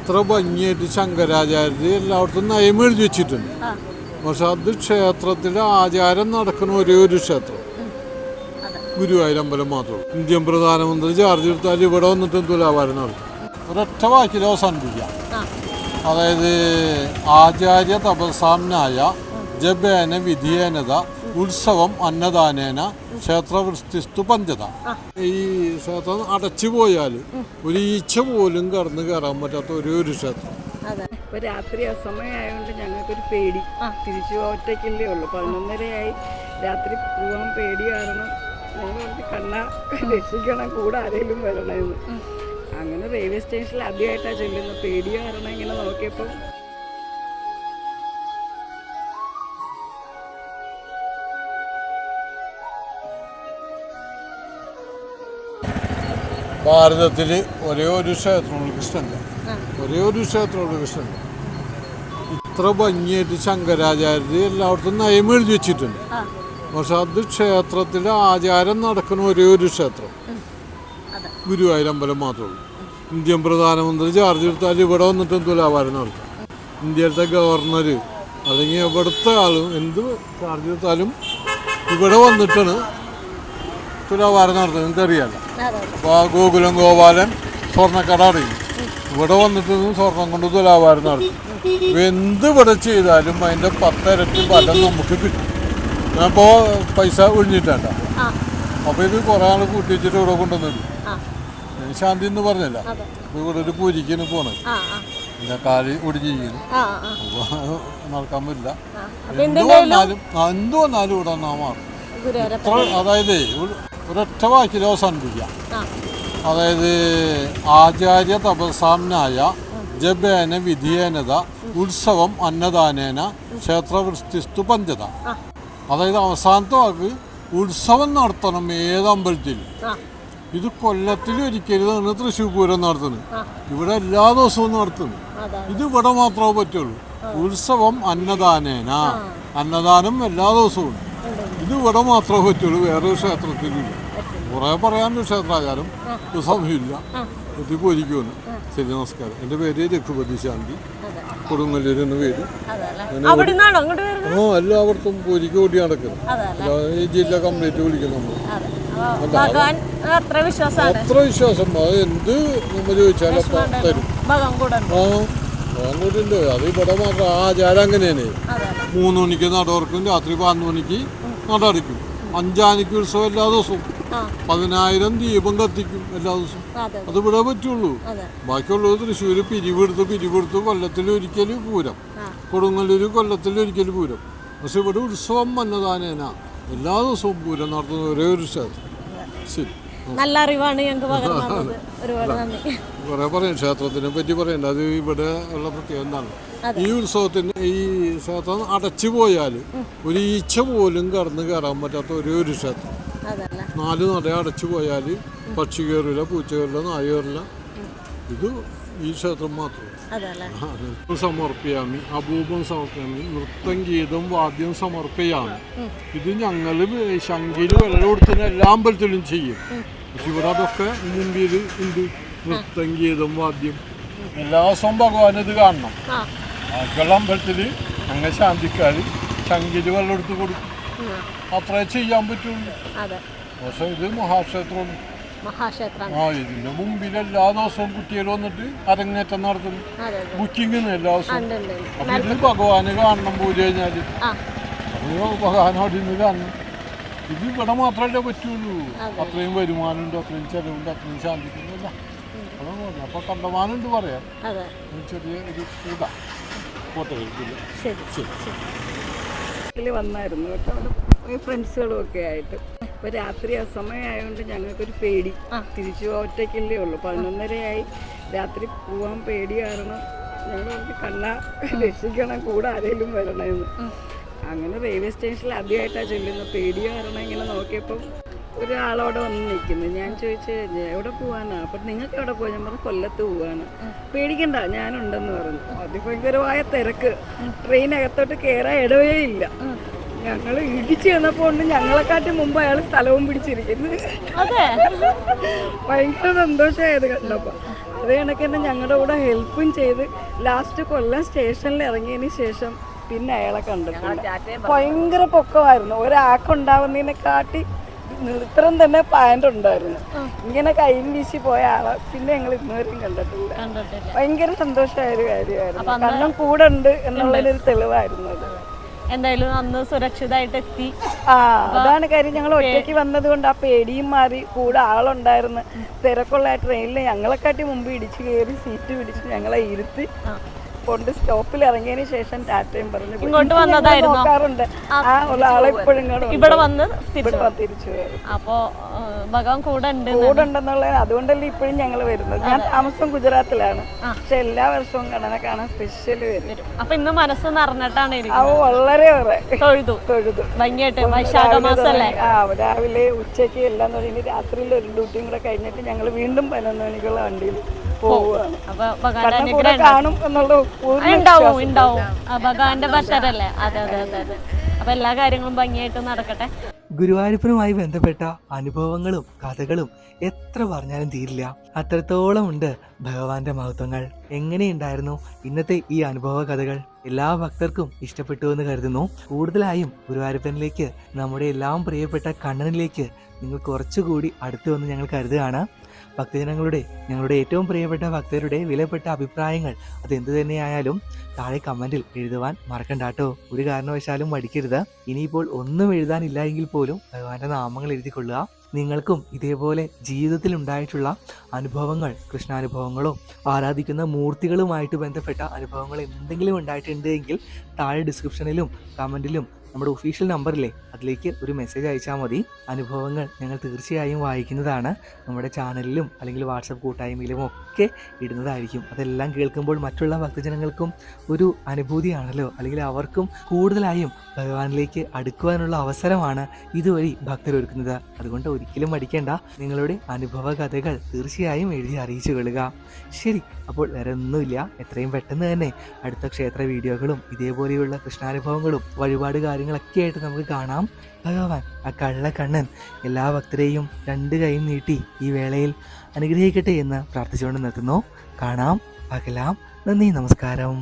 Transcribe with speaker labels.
Speaker 1: ഇത്ര ഭംഗിയായിട്ട് ശങ്കരാചാര്യർ എല്ലായിടത്തും നയം എഴുതി വെച്ചിട്ടുണ്ട്. പക്ഷെ അത് ക്ഷേത്രത്തിലെ ആചാരം നടക്കുന്ന ഒരേ ഒരു ക്ഷേത്രം ഗുരുവായൂരമ്പലം മാത്രമേ. ഇന്ത്യൻ പ്രധാനമന്ത്രി ചാർജ് എടുത്താൽ ഇവിടെ വന്നിട്ട് തുലാഭാരം നടത്തും. ഒരൊറ്റ വാക്കിൽ അവസാനിപ്പിക്കാം. അതായത് ആചാര്യ തപസാംനായ ജപേന വിധിയേനത ഉത്സവം അന്നദാനേന ക്ഷേത്രവൃത്തിസ്തു പഞ്ചത. ഈ ക്ഷേത്രം അടച്ചു പോയാൽ ഒരു ഈച്ച പോലും കടന്നു കയറാൻ പറ്റാത്ത ഒരേ ഒരു ക്ഷേത്രം.
Speaker 2: ഇപ്പൊ രാത്രി അസമയമായതുകൊണ്ട് ഞങ്ങൾക്കൊരു പേടി. തിരിച്ചു ഒറ്റയ്ക്കല്ലേ ഉള്ളു. 11:30 രാത്രി പോവാൻ പേടി കാരണം ഞങ്ങൾ കണ്ണ രക്ഷിക്കണം, കൂടെ ആരെങ്കിലും വരണമെന്ന്. അങ്ങനെ റെയിൽവേ സ്റ്റേഷനിൽ ആദ്യമായിട്ടാണ് ചെല്ലുന്നത്. പേടി കാരണം ഇങ്ങനെ നോക്കിയപ്പോൾ
Speaker 1: ഭാരതത്തിൽ ഒരേ ഒരു ക്ഷേത്രമുള്ള കൃഷ്ണൻ്റെ, ഒരേ ഒരു ക്ഷേത്രമുള്ള കൃഷ്ണൻ്റെ. ഇത്ര ഭംഗിയായിട്ട് ശങ്കരാചാര്യർ എല്ലായിടത്തും നയം എഴുതി വെച്ചിട്ടുണ്ട്. പക്ഷെ അത് ക്ഷേത്രത്തിലെ ആചാരം നടക്കുന്ന ഒരേ ഒരു ക്ഷേത്രം ഗുരുവായൂരമ്പലം മാത്രമേ. ഇന്ത്യൻ പ്രധാനമന്ത്രി ചാർജ് എടുത്താൽ ഇവിടെ വന്നിട്ട് തുലാഭാരം നടത്തും. ഇന്ത്യയിലത്തെ ഗവർണർ അല്ലെങ്കിൽ എവിടുത്തെ ആളും എന്ത് ചാർജ് എടുത്താലും ഇവിടെ വന്നിട്ടാണ് തുലാഭാരം നടത്തുന്നത്. നിങ്ങൾക്കറിയാമല്ലോ. അപ്പോൾ ഗോകുലം ഗോപാലൻ സ്വർണ്ണക്കട അറിയും. ഇവിടെ വന്നിട്ട് സ്വർണം കൊണ്ട് തുലാഭാരം നടത്തും. എന്ത് ഇവിടെ ചെയ്താലും അതിൻ്റെ 10 ഇരട്ടി ഫലം നമുക്ക് കിട്ടും. അപ്പോൾ പൈസ ഒഴിഞ്ഞിട്ടേണ്ട. അപ്പോൾ ഇത് കുറേ ആൾ കൂട്ടി വെച്ചിട്ട് ഇവിടെ കൊണ്ടുവന്നിട്ട് ശാന്തി എന്ന് പറഞ്ഞല്ല. അപ്പോൾ ഇവിടെ ഒരു പൂരിക്കാണ് പോണത്. പിന്നെ കാല് ഒടിഞ്ഞിരിക്കുന്നു. അപ്പോൾ നടക്കാൻ പറ്റില്ല. എന്ത് വന്നാലും ഇവിടെ വന്നാൽ മാറും. അതായത് ഒരൊറ്റ വാക്കിൽ അവസാനിപ്പിക്കാം. അതായത് ആചാര്യ തപസാംനായ ജപേന വിധിയേനത ഉത്സവം അന്നദാനേന ക്ഷേത്രവൃത്തിസ്തു പഞ്ചത. അതായത് അവസാനത്തെ വാക്ക് ഉത്സവം നടത്തണം ഏതമ്പലത്തിൽ. ഇത് കൊല്ലത്തിൽ ഒരിക്കലാണ് തൃശ്ശൂർ പൂരം നടത്തുന്നത്. ഇവിടെ എല്ലാ ദിവസവും നടത്തുന്നു. ഇത് ഇവിടെ മാത്രമേ പറ്റുള്ളൂ. ഉത്സവം അന്നദാനേന, അന്നദാനം എല്ലാ ദിവസവും. ഇത് ഇവിടെ മാത്രമേ പറ്റുള്ളൂ, വേറെ ക്ഷേത്രത്തിലില്ല. കുറേ പറയാനൊരു ക്ഷേത്രാചാരം സമയമില്ല. എത്തി പോയിരിക്കുമെന്ന്. ശരി, നമസ്കാരം. എൻ്റെ പേര് രഘുപതി ശാന്തി, കൊടുങ്ങല്ലൂർ എന്ന പേര്. എല്ലാവർക്കും പോരിക്ക് ഓടി നടക്കുന്നു. ഈ ജില്ല കംപ്ലീറ്റ് വിളിക്കും നമ്മൾ. അത്ര വിശ്വാസം. അത് എന്ത് നമ്മൾ ചോദിച്ചാലും തരും. അങ്ങോട്ടുണ്ടോ? അത് ഇവിടെ മാത്രം ആചാരം അങ്ങനെയാണ്. 3 മണിക്ക് നട തുറക്കും, രാത്രി 11 മണിക്ക് നട അടയ്ക്കും. 5 ആനയ്ക്ക് ഉത്സവം എല്ലാ ദിവസവും. 10,000 ദീപം കത്തിക്കും എല്ലാ ദിവസവും. അത് ഇവിടെ പറ്റുള്ളൂ. ബാക്കിയുള്ളത് തൃശ്ശൂർ പിരിവെടുത്ത് കൊല്ലത്തിലൊരിക്കൽ പൂരം, കൊടുങ്ങല്ലൂർ കൊല്ലത്തിലൊരിക്കൽ പൂരം. പക്ഷെ ഇവിടെ ഉത്സവം അന്നദാനേന എല്ലാ ദിവസവും പൂരം നടത്തുന്ന ഒരേ ഒരു ക്ഷേത്രം. ശരി,
Speaker 3: നല്ല അറിവാണ് ഞങ്ങൾക്ക് പകർന്നത്. ഒരുപാട് നന്ദി.
Speaker 1: കുറെ പറയാം ക്ഷേത്രത്തിനെ പറ്റി പറയണ്ട. അത് ഇവിടെ ഉള്ള പ്രത്യേകത എന്താണ്? ഈ ഉത്സവത്തിന് ഈ ക്ഷേത്രം അടച്ചു പോയാൽ ഒരു ഈച്ച പോലും കടന്നു കയറാൻ പറ്റാത്ത ഒരേ ഒരു ക്ഷേത്രം. 4 നട അടച്ചു പോയാൽ പക്ഷി കയറില്ല, പൂച്ച കയറില്ല, നായ കയറില്ല. ഇത് ഈ ക്ഷേത്രം മാത്രം. സമർപ്പയാമി അപൂപം സമർപ്പയാമി നൃത്തം ഗീതം വാദ്യം സമർപ്പയാമി. ഇത് ഞങ്ങൾ ശങ്കിയിൽ വെള്ളം കൊടുത്തിന് എല്ലാ അമ്പലത്തിലും ചെയ്യും. പക്ഷെ ഇവിടെ അതൊക്കെ മുമ്പിൽ ഉണ്ട്. നൃത്തം ഗീതം വാദ്യം എല്ലാ ദിവസവും ഭഗവാൻ ഇത് കാണണം. ബാക്കിയുള്ള അമ്പലത്തിൽ ഞങ്ങൾ ശാന്തിക്കാർ ശങ്കിയിൽ വെള്ളം എടുത്ത് കൊടുക്കും. അത്രേ ചെയ്യാൻ പറ്റുള്ളൂ. പക്ഷെ ഇത് മഹാക്ഷേത്രമാണ്. ഇതിന്റെ മുമ്പിൽ എല്ലാ ദിവസവും കുട്ടികൾ വന്നിട്ട് അരങ്ങേറ്റം നടത്തുന്നു. ബുക്കിംഗ് എല്ലാ ദിവസവും. അപ്പൊ ഇത് ഭഗവാന് കാണണം. പൂജ കഴിഞ്ഞാല് ഭഗവാൻ അവിടെ നിന്ന് കാണണം. ഇത് ഇവിടെ മാത്രമല്ലേ പറ്റുള്ളൂ. അത്രയും വരുമാനമുണ്ട്, അത്രയും ചെലവുണ്ട്, അത്രയും ശാന്തിക്കുന്നില്ല. അതാണ്. അപ്പൊ കണ്ടമാനുണ്ട് പറയാൻ. ചെറിയ ഒരു ഇതാ കോട്ടയിൽ
Speaker 2: വന്നായിരുന്നു കേട്ടോ, ഫ്രണ്ട്സുകളും ഒക്കെ ആയിട്ട്. ഇപ്പൊ രാത്രി അസമയമായതുകൊണ്ട് ഞങ്ങൾക്കൊരു പേടി. തിരിച്ചു ഒറ്റയ്ക്കല്ലേ ഉള്ളു. 11:30 രാത്രി പോവാൻ പേടി കാരണം ഞങ്ങൾ കണ്ണ രക്ഷിക്കണം, കൂടെ ആരെങ്കിലും വരണമെന്ന്. അങ്ങനെ റെയിൽവേ സ്റ്റേഷനിൽ ആദ്യമായിട്ടാണ് ചെല്ലുന്നത്. പേടി കാരണം ഇങ്ങനെ നോക്കിയപ്പം ഒരാളവിടെ വന്ന് നിൽക്കുന്നു. ഞാൻ ചോദിച്ചു എവിടെ പോവാനാ? അപ്പം നിങ്ങൾക്ക് എവിടെ പോകാൻ? ഞാൻ പറഞ്ഞു കൊല്ലത്ത് പോവാണ്. പേടിക്കണ്ട, ഞാനുണ്ടെന്ന് പറഞ്ഞു. അതിഭയങ്കരമായ തിരക്ക്. ട്രെയിനകത്തോട്ട് കയറാൻ ഇടവേ ഇല്ല. ഞങ്ങൾ ഇടിച്ചു ചെന്നപ്പോൾ ഞങ്ങളെക്കാട്ടി മുമ്പ് അയാൾ സ്ഥലവും പിടിച്ചിരിക്കുന്നത്. ഭയങ്കര സന്തോഷമായത് കണ്ടപ്പോൾ. അതേ കണക്ക് തന്നെ ഞങ്ങളുടെ കൂടെ ഹെൽപ്പും ചെയ്ത് ലാസ്റ്റ് കൊല്ലം സ്റ്റേഷനിൽ ഇറങ്ങിയതിന് ശേഷം പിന്നെ അയാളെ കണ്ടിട്ടില്ല. ഭയങ്കര പൊക്കമായിരുന്നു, ഒരാൾക്കുണ്ടാവുന്നതിനെക്കാട്ടി ഇത്രയും തന്നെ പാൻ്റ് ഉണ്ടായിരുന്നു. ഇങ്ങനെ കൈയും വീശി പോയ ആളെ പിന്നെ ഞങ്ങൾ ഇന്നുവരെയും കണ്ടിട്ടില്ല. ഭയങ്കര സന്തോഷമായ ഒരു കാര്യമായിരുന്നു, കാരണം കൂടെ ഉണ്ട് എന്നുള്ളതിനൊരു തെളിവായിരുന്നു അത്.
Speaker 3: എന്തായാലും അന്ന് സുരക്ഷിതമായിട്ട് എത്തി.
Speaker 2: അതാണ് കാര്യം. ഞങ്ങൾ ഒറ്റയ്ക്ക് വന്നത് കൊണ്ട് ആ പേടിയും മാറി, കൂടെ ആളുണ്ടായിരുന്നു. തിരക്കുള്ള ട്രെയിനിൽ ഞങ്ങളെക്കാട്ടി മുമ്പ് ഇടിച്ചു കയറി സീറ്റ് പിടിച്ച് ഞങ്ങളെ ഇരുത്തി കൊണ്ട് സ്റ്റോപ്പിൽ ഇറങ്ങിയതിന് ശേഷം ടാറ്റയും പറഞ്ഞു
Speaker 3: ഇങ്ങോട്ട് വന്നതായിരുന്നു.
Speaker 2: നോക്കാറുണ്ട് ആ ആളെ ഇപ്പോഴും
Speaker 3: ഇവിടെ വന്ന്
Speaker 2: തിരിച്ചു വരും.
Speaker 3: അപ്പോ ഭഗവാൻ കൂടെ
Speaker 2: ഉണ്ടെന്നുള്ളത് അതുകൊണ്ടല്ലേ ഇപ്പോഴും ഞങ്ങൾ വരുന്നത്. ഞാൻ താമസം ഗുജറാത്തിലാണ്, പക്ഷെ എല്ലാ വർഷവും കണ്ണനെ കാണാൻ സ്പെഷ്യൽ വരും.
Speaker 3: അപ്പൊ ഇന്ന് മനസ്സ് നിറഞ്ഞിട്ടാണ്
Speaker 2: വളരെ
Speaker 3: തൊഴുതു ഭംഗിയായിട്ട്. വൈശാഖ മാസല്ലേ?
Speaker 2: രാവിലെ ഉച്ചയ്ക്ക് എല്ലാം തുടങ്ങി രാത്രിയിൽ ഒരു ഡ്യൂട്ടിയും കൂടെ കഴിഞ്ഞിട്ട് ഞങ്ങൾ വീണ്ടും 11 മണിക്കുള്ള വണ്ടിയിൽ പോവുകയാണ്. കാണും എന്നുള്ള
Speaker 3: ഉണ്ടാവും ഭഗവാന്റെ ഭക്തരല്ലേ. അതെ അതെ അതെ അതെ. അപ്പൊ എല്ലാ കാര്യങ്ങളും ഭംഗിയായിട്ട് നടക്കട്ടെ.
Speaker 4: ഗുരുവായൂരപ്പനുമായി ബന്ധപ്പെട്ട അനുഭവങ്ങളും കഥകളും എത്ര പറഞ്ഞാലും തീരില്ല. അത്രത്തോളം ഉണ്ട് ഭഗവാന്റെ മഹത്വങ്ങൾ. എങ്ങനെയുണ്ടായിരുന്നു ഇന്നത്തെ ഈ അനുഭവ കഥകൾ? എല്ലാ ഭക്തർക്കും ഇഷ്ടപ്പെട്ടു എന്ന് കരുതുന്നു. കൂടുതലായും ഗുരുവായൂരപ്പനിലേക്ക്, നമ്മുടെ എല്ലാം പ്രിയപ്പെട്ട കണ്ണനിലേക്ക് നിങ്ങൾ കുറച്ചുകൂടി അടുത്തു വന്ന് ഞങ്ങൾ കരുതുകയാണ്. ഭക്തജനങ്ങളുടെ, ഞങ്ങളുടെ ഏറ്റവും പ്രിയപ്പെട്ട ഭക്തരുടെ വിലപ്പെട്ട അഭിപ്രായങ്ങൾ അതെന്തു തന്നെയായാലും താഴെ കമൻറ്റിൽ എഴുതുവാൻ മറക്കണ്ട കേട്ടോ. ഒരു കാരണവശാലും മടിക്കരുത്. ഇനിയിപ്പോൾ ഒന്നും എഴുതാനില്ല എങ്കിൽ പോലും ഭഗവാന്റെ നാമങ്ങൾ എഴുതിക്കൊള്ളുക. നിങ്ങൾക്കും ഇതേപോലെ ജീവിതത്തിൽ ഉണ്ടായിട്ടുള്ള അനുഭവങ്ങൾ, കൃഷ്ണാനുഭവങ്ങളോ ആരാധിക്കുന്ന മൂർത്തികളുമായിട്ട് ബന്ധപ്പെട്ട അനുഭവങ്ങൾ എന്തെങ്കിലും ഉണ്ടായിട്ടുണ്ട് എങ്കിൽ താഴെ ഡിസ്ക്രിപ്ഷനിലും കമൻറ്റിലും നമ്മുടെ ഒഫീഷ്യൽ നമ്പറില്ലേ, അതിലേക്ക് ഒരു മെസ്സേജ് അയച്ചാൽ മതി. അനുഭവങ്ങൾ ഞങ്ങൾ തീർച്ചയായും വായിക്കുന്നതാണ്. നമ്മുടെ ചാനലിലും അല്ലെങ്കിൽ വാട്സപ്പ് കൂട്ടായ്മയിലും ഒക്കെ ഇടുന്നതായിരിക്കും. അതെല്ലാം കേൾക്കുമ്പോൾ മറ്റുള്ള ഭക്തജനങ്ങൾക്കും ഒരു അനുഭൂതിയാണല്ലോ, അല്ലെങ്കിൽ അവർക്കും കൂടുതലായും ഭഗവാനിലേക്ക് അടുക്കുവാനുള്ള അവസരമാണ് ഇതുവഴി ഭക്തരൊരുക്കുന്നത്. അതുകൊണ്ട് ഒരിക്കലും മടിക്കേണ്ട. നിങ്ങളുടെ അനുഭവ കഥകൾ തീർച്ചയായും എഴുതി അറിയിച്ചു കൊള്ളുക. ശരി, അപ്പോൾ വേറെ ഒന്നുമില്ല. എത്രയും പെട്ടെന്ന് തന്നെ അടുത്ത ക്ഷേത്ര വീഡിയോകളും ഇതേപോലെയുള്ള കൃഷ്ണാനുഭവങ്ങളും വഴിപാട് കാര്യങ്ങളൊക്കെ ആയിട്ട് നമുക്ക് കാണാം. ഭഗവാൻ ആ കള്ളക്കണ്ണൻ എല്ലാ ഭക്തരെയും 2 കൈയും നീട്ടി ഈ വേളയിൽ അനുഗ്രഹിക്കട്ടെ എന്ന് പ്രാർത്ഥിച്ചുകൊണ്ട് നിർത്തുന്നു. കാണാം, പകലാം. നന്ദി, നമസ്കാരം.